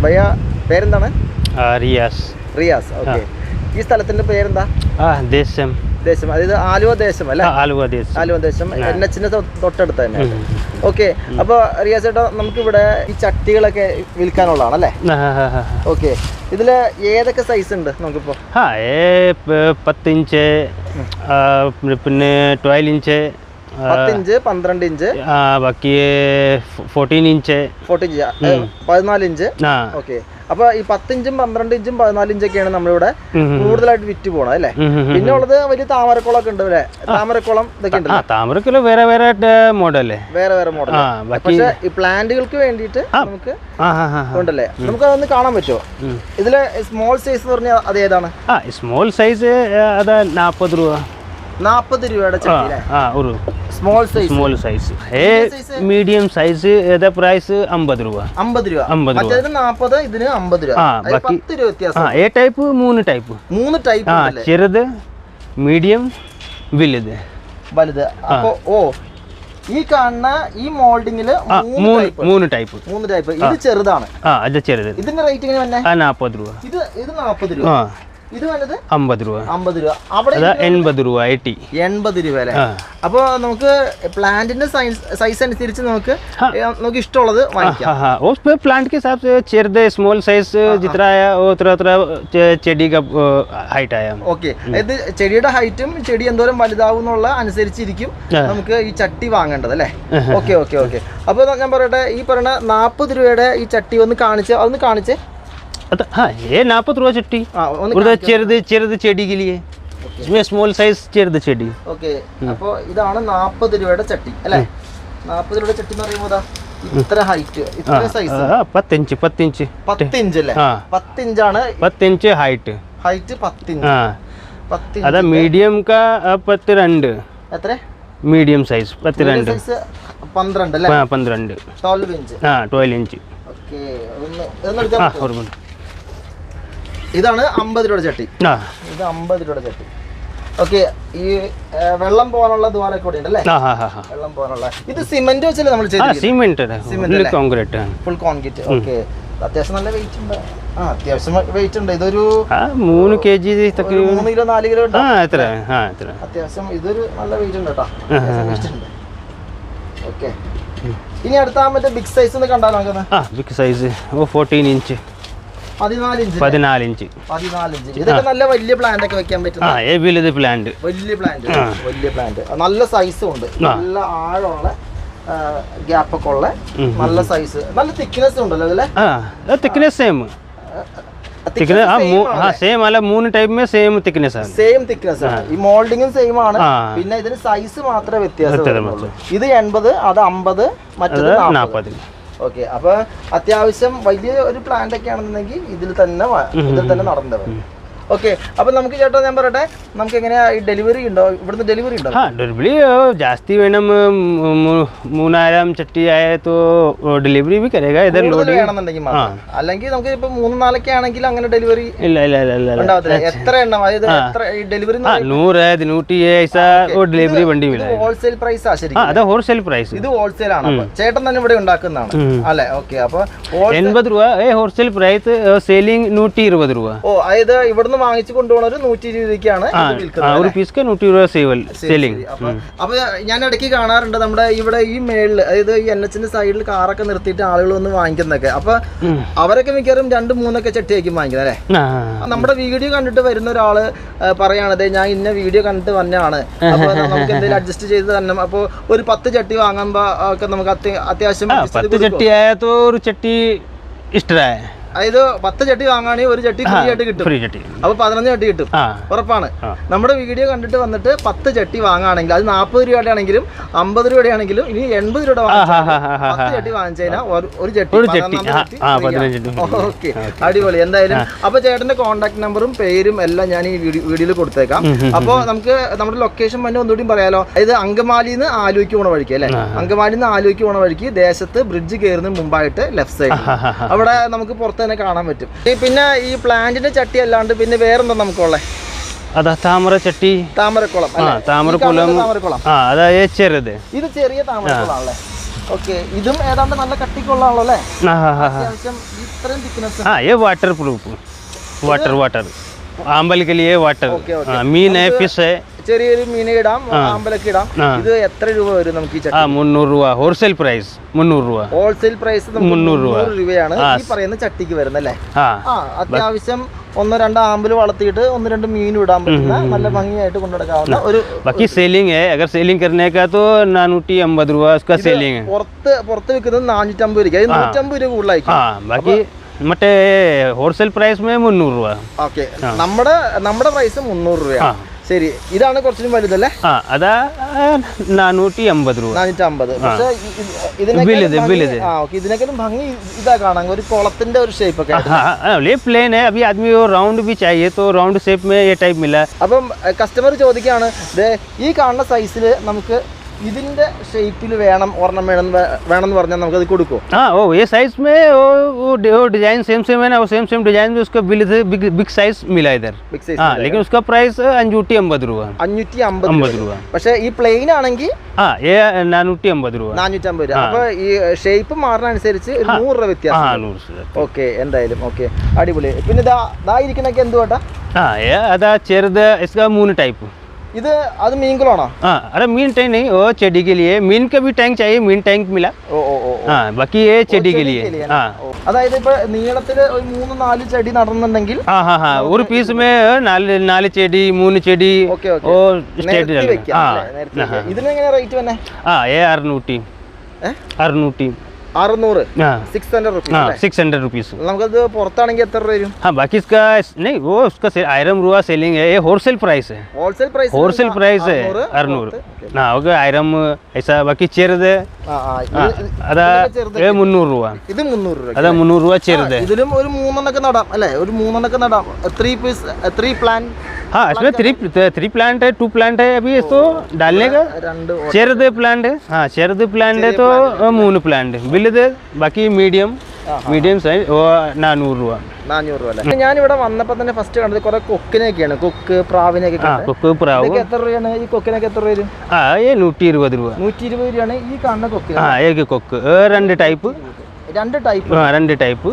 ഭയ്യ പേരെന്താണ്? റിയാസ്. റിയാസ്. ഓക്കെ. ഈ സ്ഥലത്തിന്റെ പേരെന്താ? ദേശം. ദേശം അതായത് ആലുവ ദേശം അല്ലേ? ആലുവ ദേശം. ആലുവ ദേശം NH തൊട്ടടുത്ത് തന്നെ. ഓക്കെ. അപ്പോൾ റിയാസ് ചേട്ടാ, നമുക്കിവിടെ ഈ ചട്ടികളൊക്കെ വിൽക്കാനുള്ളതാണല്ലേ? ഓക്കെ. ഇതിൽ ഏതൊക്കെ സൈസ് ഉണ്ട് നമുക്കിപ്പോൾ? 10 ഇഞ്ച്, പിന്നെ 12 ഇഞ്ച്, 10 ഇഞ്ച്, 12 ഇഞ്ച്, ബാക്കി 14 ഇഞ്ച്, 14 ഇഞ്ച്. ഓക്കെ. അപ്പോൾ ഈ 10 ഇഞ്ചും 12 ഇഞ്ചും 14 ഇഞ്ചൊക്കെയാണ് നമ്മളിവിടെ കൂടുതലായിട്ട് വിറ്റ് പോകണം അല്ലേ? പിന്നെ ഉള്ളത് വലിയ താമരക്കുളമൊക്കെ ഉണ്ട് അല്ലേ? താമരക്കുളം ഇതൊക്കെ ഉണ്ട്. താമരക്കുളം വേറെ വേറെ മോഡല്, വേറെ വേറെ മോഡൽ. പക്ഷേ ഈ പ്ലാന്റുകൾക്ക് വേണ്ടിയിട്ട് നമുക്ക് ഉണ്ടല്ലേ? നമുക്ക് അതൊന്ന് കാണാൻ പറ്റുമോ? ഇതില് സ്മോൾ സൈസ് എന്ന് പറഞ്ഞാൽ അത് ഏതാണ്? സ്മോൾ സൈസ് അത് 40 രൂപ. 40 രൂപയുടെ ചട്ടി. Small size. Small size. Medium size price 50 രൂപ. 50 രൂപ. മറ്റേതിന് 40, ഇതിന് 50 രൂപ. 10 രൂപ വ്യത്യാസം. ഏ ടൈപ്പ് 3 ടൈപ്പ്. 3 ടൈപ്പ്. ചെറുത്, മീഡിയം, വലുത്. വലുത്. അപ്പോ ഈ കാണുന്ന ഈ മോൾഡിങ്ങില് 3 ടൈപ്പ്. 3 ടൈപ്പ്. ഇത് ചെറുതാണ്. അത് ചെറുത്. ഇതിന്റെ റേറ്റ് എങ്ങനെ വന്നെ? 40 രൂപ. ഇത് 40 രൂപ. ഇത് വലുത് 50 രൂപ. 50 രൂപ. അവിടെ 80 രൂപ. 80 രൂപ അല്ലേ? അപ്പോൾ നമുക്ക് പ്ലാന്റിന്റെ സൈസ് അനുസരിച്ച് നമുക്ക് ഇഷ്ടമുള്ളത് വാങ്ങിക്കാം. प्लांट के हिसाब से ചെറുത് സ്മോൾ സൈസ് जितना है उतना ചെടി का हाइट आया. ഓക്കെ. ഇത് ചെടിയുടെ ഹൈറ്റും ചെടി എന്തോരം വലുതാവും എന്നുള്ള അനുസരിച്ചിരിക്കും നമുക്ക് ഈ ചട്ടി വാങ്ങേണ്ടത് അല്ലേ? Okay okay okay. അപ്പോൾ ഞാൻ പറയട്ടെ, ഈ പറയുന്ന 40 രൂപയുടെ ഈ ചട്ടി ഒന്ന് കാണിച്ചേ. ये 40 രൂപ ചട്ടി. ചെറുത് ചെടി के लिए, इसमें स्मॉल साइज ചെറുത് ചെടി. ഓക്കെ. അപ്പോൾ ഇതാണ് 40 രൂപയുടെ ചട്ടി അല്ലേ? 40 രൂപയുടെ ചട്ടി എന്ന് പറയുമ്പോൾ ഇത്ര ഹൈറ്റ്, ഇത്ര സൈസ്. 10 ഇഞ്ച്. 10 ഇഞ്ച് അല്ലേ? 10 ഇഞ്ചാണ്. 10 ഇഞ്ച് ഹൈറ്റ്. 10 ഇഞ്ച്. 10 അതാ മീഡിയം का 12. എത്ര? Medium size 12. 12 അല്ലേ? 12. 12 ഇഞ്ച്. 12 ഇഞ്ച്. ഓക്കെ. ഇതാണ് 50 രൂപയുടെ ചട്ടി. ഇത് 50 രൂപയുടെ ചട്ടി. ഓക്കെ. ഈ വെള്ളം പോകാനുള്ള ദ്വാരമൊക്കെ കൂടി ഉണ്ടല്ലേ? വെള്ളം പോകാനുള്ള. ഇത് സിമെന്റ് വെച്ചല്ലേ നമ്മൾ ഫുൾ കോൺക്രീറ്റ്. ഓക്കെ. അത്യാവശ്യം നല്ല വെയിറ്റ് ഉണ്ട്. അത്യാവശ്യം വെയിറ്റ് ഉണ്ട്. ഇതൊരു 3 kg, 3 കിലോ 4 കിലോ ഉണ്ട്. അത്യാവശ്യം ഇതൊരു നല്ല വെയിറ്റ് ഉണ്ട് കേട്ടോ. ഓക്കെ. ഇനി അടുത്ത മറ്റേ ബിഗ് സൈസ് ഒന്ന് കണ്ടാലോ? Big size 14 inch. 14 inch. 14 inch. ഇതൊക്കെ നല്ല വലിയ പ്ലാന്റ് ഒക്കെ വെക്കാൻ പറ്റുന്ന വലിയ പ്ലാന്റ്. വലിയ പ്ലാന്റ്. നല്ല സൈസും ഉണ്ട്. നല്ല ആഴമുള്ള ഗ്യാപ്പ് ഒക്കെ ഉള്ള നല്ല സൈസ്. നല്ല തിക്നെസ് ഉണ്ടല്ലോ അതിലെ? Thickness same. സെയിം അല്ല, 3 ടൈപ്പ് में സെയിം തിക്നെസ് ആണ്. സെയിം തിക്നെസ് ആണ്. ഈ മോൾഡിങ്ങും സെയിം ആണ്. പിന്നെ ഇതിന് സൈസ് മാത്രമേ വ്യത്യാസമുള്ളൂ. ഇത് 80, അത് 50, മറ്റേത് 40. ഓക്കെ. അപ്പൊ അത്യാവശ്യം വലിയ ഒരു പ്ലാന്റ് ഒക്കെ ആണെന്നുണ്ടെങ്കിൽ ഇതിൽ തന്നെ നടന്നത്. ഓക്കെ. അപ്പൊ നമുക്ക് ചേട്ടാ ഞാൻ പറയട്ടെ, നമുക്ക് എങ്ങനെയാ ഡെലിവറി ഉണ്ടോ? ഇവിടുന്ന് ഡെലിവറി ഉണ്ടോ? ഡെലിവറി ജാസ്തി വേണം. 3000 ചട്ടി ആയ तो डिलीवरी भी करेगा. इधर लोड വേണമെന്നുണ്ടെങ്കിൽ മാത്രം. അല്ലെങ്കിൽ നമുക്ക് ഇപ്പൊ 3-4 ആണെങ്കിൽ അങ്ങനെ ഡെലിവറി ഇല്ല. ഉണ്ടാവത്തില്ല. എത്ര എണ്ണം? അതായത് എത്ര ഡെലിവറി? 100 है, 100 है, ऐसा वो डिलीवरी वണ്ടി मिलेगा. ഹോൾസെയിൽ പ്രൈസ് ആ? ശരി. അത് ഹോൾസെയിൽ പ്രൈസ്. ഇത് ഹോൾസെയിൽ ആണ്. അപ്പൊ ചേട്ടൻ തന്നെ ഇവിടെ ഉണ്ടാക്കുന്നതാണ് അല്ലേ? ഓക്കെ. അപ്പൊ 80 രൂപ ഹോൾസെയിൽ പ്രൈസ്. സെയിലിംഗ് 120 രൂപ. ഓ, അതായത് ഇവിടുന്ന് വാങ്ങിച്ചു കൊണ്ടുപോകുന്ന 120 രൂപയ്ക്കാണ് ഒരു പീസ് 120 രൂപ സെയിലിംഗ്. അപ്പൊ ഞാൻ ഇടയ്ക്ക് കാണാറുണ്ട് നമ്മുടെ ഇവിടെ ഈ മേളില്, അതായത് ഈ NH സൈഡിൽ കാറൊക്കെ നിർത്തിയിട്ട് ആളുകൾ വന്ന് വാങ്ങിക്കുന്നൊക്കെ. അപ്പൊ അവരൊക്കെ മിക്കവാറും 2-3 ചട്ടി ആയിരിക്കും വാങ്ങിക്കുന്നത് അല്ലേ? നമ്മുടെ വീഡിയോ കണ്ടിട്ട് വരുന്ന ഒരാള് പറയാണത്, ഞാൻ ഇന്ന വീഡിയോ കണ്ടിട്ട് വന്നാണ്, അപ്പൊ നമുക്ക് എന്തെങ്കിലും അഡ്ജസ്റ്റ് ചെയ്ത് തന്നെ. അപ്പൊ ഒരു 10 ചട്ടി വാങ്ങുമ്പോ ഒക്കെ നമുക്ക് അത്യാവശ്യം 10 ചട്ടി ആയ तो ഒരു ചട്ടി ഇഷ്ടമായ. അതായത് 10 ചട്ടി വാങ്ങുകയാണെങ്കിൽ ഒരു ചട്ടി ഫ്രീ ആയിട്ട് കിട്ടും. അപ്പൊ 15 ചട്ടി കിട്ടും ഉറപ്പാണ്. നമ്മുടെ വീഡിയോ കണ്ടിട്ട് വന്നിട്ട് 10 ചട്ടി വാങ്ങുകയാണെങ്കിൽ അത് 40 രൂപയുടെ ആണെങ്കിലും 50 രൂപയുടെ ആണെങ്കിലും ഇനി 80 രൂപയുടെ 10 ചട്ടി വാങ്ങിച്ചു കഴിഞ്ഞാൽ ഒരു ചട്ടി. ഓക്കെ, അടിപൊളി. എന്തായാലും അപ്പൊ ചേട്ടന്റെ കോൺടാക്ട് നമ്പറും പേരും എല്ലാം ഞാൻ ഈ വീഡിയോയിൽ കൊടുത്തേക്കാം. അപ്പൊ നമുക്ക് നമ്മുടെ ലൊക്കേഷൻ തന്നെ ഒന്നുകൂടി പറയാലോ. അതായത് അങ്കമാലിന്ന് ആലുവയ്ക്ക് പോണ വഴിക്ക് അല്ലെ? അങ്കമാലിന്ന് ആലുവയ്ക്ക് പോണ വഴിക്ക് ദേശത്ത് ബ്രിഡ്ജ് കയറുന്നതിന് മുമ്പായിട്ട് ലെഫ്റ്റ് സൈഡ് അവിടെ നമുക്ക് പുറത്ത് തന്നെ കാണാൻ പറ്റും. പിന്നെ ഈ പ്ലാന്റിന്റെ ചട്ടി അല്ലാണ്ട് പിന്നെ വേറെന്താ നമുക്കുള്ള? അതാ താമര ചട്ടി, താമരക്കുളം. താമരക്കുളം. ചെറുത്. ഇത് ചെറിയ താമരക്കുളാണല്ലേ? ഓക്കെ. ഇതും ഏതാണ്ട് നല്ല കട്ടിക്കുള്ളതാണല്ലോ അല്ലേ? അത്യാവശ്യം അത്രയും thickness. हाँ ये वाटर प्रूफ वाटर आंबल के लिए वाटर मीन है फिश है ചെറിയൊരു മീനെ ഇടാം, ആമ്പലൊക്കെ ഇടാം. ഇത് എത്ര രൂപ വരും നമുക്ക് ഈ ചട്ടി? 300 രൂപ ഹോൾസെയിൽ പ്രൈസ് 300 രൂപ ഹോൾസെയിൽ പ്രൈസ് 300 രൂപയാണ് ഈ പറയുന്ന ചട്ടിക്ക് വരുന്നത് അല്ലേ? അത്യാവശ്യം 1-2 ആമ്പല് വളർത്തിയിട്ട് 1-2 മീൻ ഇടാൻ പറ്റുന്ന നല്ല ഭംഗിയായിട്ട് കൊണ്ടുനടക്കാവുന്ന ഒരു. ബാക്കി സെല്ലിംഗ് है अगर सेलिंग करने का तो 450 രൂപ उसका सेलिंग है. പുറത്ത് വിൽക്കുന്നത് 450 രൂപ, 150 രൂപ കൂടുതലായിരിക്കും. ബാക്കി മറ്റേ ഹോൾസെയിൽ പ്രൈസ് 300 രൂപ. ഓക്കെ, നമ്മുടെ പ്രൈസ് 300 രൂപയാണ്. ശരി, ഇതാണ് കുറച്ചും വലുതല്ലേ? അതാ 450 രൂപ. 450. പക്ഷേ ഇതിനേക്കാളും ഭംഗി ഇതാ കാണാൻ, ഒരു കുളത്തിന്റെ ഒരു ഷേപ്പ് ഒക്കെ. ये प्लेन है, अभी आदमी को राउंड भी चाहिए तो राउंड शेप में ये टाइप मिला. അപ്പം കസ്റ്റമർ ചോദിക്കുകയാണ്, ഈ കാണുന്ന സൈസിൽ നമുക്ക് ഇതിന്റെ ഷേപ്പിൽ വേണം, ഒരെണ്ണം വേണമെന്ന് പറഞ്ഞാൽ നമുക്ക് അത് കൊടുക്കും. हाँ वो ये साइज में वो डिजाइन सेम है ना, वो सेम डिजाइन में उसका बिग साइज मिला इधर. हाँ लेकिन उसका प्राइस 550 രൂപ. 550 രൂപ. പക്ഷേ ഈ പ്ലെയിൻ ആണെങ്കിൽ ये 450 രൂപ. 450 രൂപ. അപ്പൊ ഈ ഷേപ്പ് മാറുന്ന അനുസരിച്ച് 100 രൂപ വ്യത്യാസം. ഓക്കെ, എന്തായാലും ഓക്കെ, അടിപൊളി. പിന്നെ ഇതാ ഇരിക്കുന്നൊക്കെ എന്തുവാട്ടാ? അതാ ചെറുത്, इसका 3 टाइप. ഇത് അത് മീൻകുളമാണോ? अरे मीन टैंक नहीं, वो चेडी के लिए. मीन का भी टैंक चाहिए, मीन टैंक मिला. बाकी ये चेडी के लिए. അതായത് ഇപ്പൊ നീളത്തില് ഒരു 3-4 ചെടി നടന്നുണ്ടെങ്കിൽ ഒരു പീസ് में 4 ചെടി 3 ചെടി ഇതിനെങ്ങനെ റേറ്റ് തന്നെ? 600 600 रुपीस. നമുക്കത് പുറത്താണെങ്കിൽ എത്ര രൂപ വരും? हाँ बाकी इसका नहीं, वो उसका 1000 രൂപ सेलिंग है. ये होलसेल प्राइस है. होलसेल प्राइस है 600. हाँ ओके 1000 ऐसा. बाकी ചെറുത് അതാ 300 രൂപ. ഇത് 300 രൂപ. അതാ 300 രൂപ ചെറുത്. ഇതിലും ഒരു 3 നടാം അല്ലേ? ഒരു 3 നടാം. 3 പ്ലാന്റ്. हाँ इसमें 3 प्लांट है, 2 प्लांट है अभी इसको डालने का. ചെറുത് പ്ലാന്റ്. हाँ ചെറുത് പ്ലാന്റ് तो 3 പ്ലാന്റ് വലുത്. ബാക്കി മീഡിയം സൈസ് 400 രൂപ. 400 രൂപ അല്ലേ? ഞാനിവിടെ വന്നപ്പോൾ തന്നെ ഫസ്റ്റ് കണ്ടത് കുറെ കൊക്കിനെയൊക്കെയാണ്, കൊക്ക് പ്രാവിനെയൊക്കെ. കൊക്ക് പ്രാവ് എത്ര രൂപയാണ്? ഈ കൊക്കിനൊക്കെ എത്ര രൂപ വരും? 120 രൂപ. 120 രൂപയാണ് ഈ കാണുന്ന കൊക്ക്. കൊക്ക് 2 ടൈപ്പ്. 2 ടൈപ്പ്.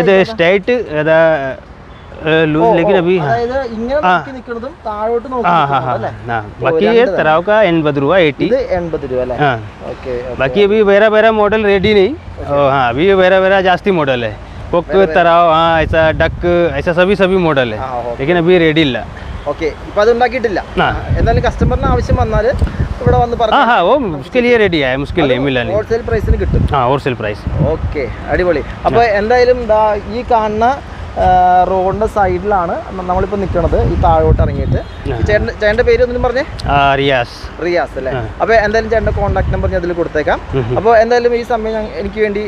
ഇത് സ്ട്രൈറ്റ് ഏതാ लेकिन अभी അതായത് ഇങ്ങനെ നോക്കി നിൽക്കുന്നതും താഴോട്ട് നോക്കി. बाकी ये तराव का 80 രൂപ 80. ഇത് 80 രൂപ അല്ലേ? ഓക്കേ. बाकी अभी वेरा मॉडल रेडी नहीं. हाँ अभी वेरा जास्ती मॉडल है. कोक तराव ऐसा डक ऐसा सभी मॉडल है, लेकिन अभी रेडी ഇല്ല. ഓക്കെ, ഇപ്പൊ അത് ഉണ്ടാക്കിയിട്ടില്ല. എന്നാലും കസ്റ്റമറിന് ആവശ്യം വന്നാൽ ഇവിടെ വന്ന് പറഞ്ഞു. वो उसके लिए रेडी है, मुश्किल नहीं मिला नहीं. ഹോൾസെയിൽ പ്രൈസിന് കിട്ടും. Wholesale price. ഓക്കെ, അടിപൊളി. അപ്പൊ എന്തായാലും ഈ കാണുന്ന റോഡിന്റെ സൈഡിലാണ് നമ്മളിപ്പോ നിൽക്കുന്നത്, ഈ താഴോട്ട് ഇറങ്ങിയിട്ട്. ചേട്ടന്റെ പേര് ഒന്നും പറഞ്ഞേ? റിയാസ് അല്ലേ? അപ്പൊ എന്തായാലും ചേട്ടന്റെ കോൺടാക്ട് നമ്പർ ഞാൻ അതിൽ കൊടുത്തേക്കാം. അപ്പൊ എന്തായാലും ഈ സമയം എനിക്ക് വേണ്ടി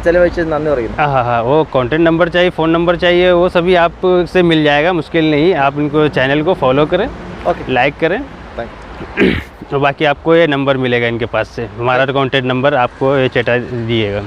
ചെലവഴിച്ചത് നന്ദി പറയുന്നു. वो कॉन्टेक्ट नंबर चाहिए, फ़ोन नंबर चाहिए, वो सभी आपसे मिल जाएगा, मुश्किल नहीं. आप इनको चैनल को फॉलो करें, लाइक करें. तो बाकी आपको ये नंबर मिलेगा इनके पास से. हमारा कॉन्टेक्ट नंबर आपको ये चटा दिएगा.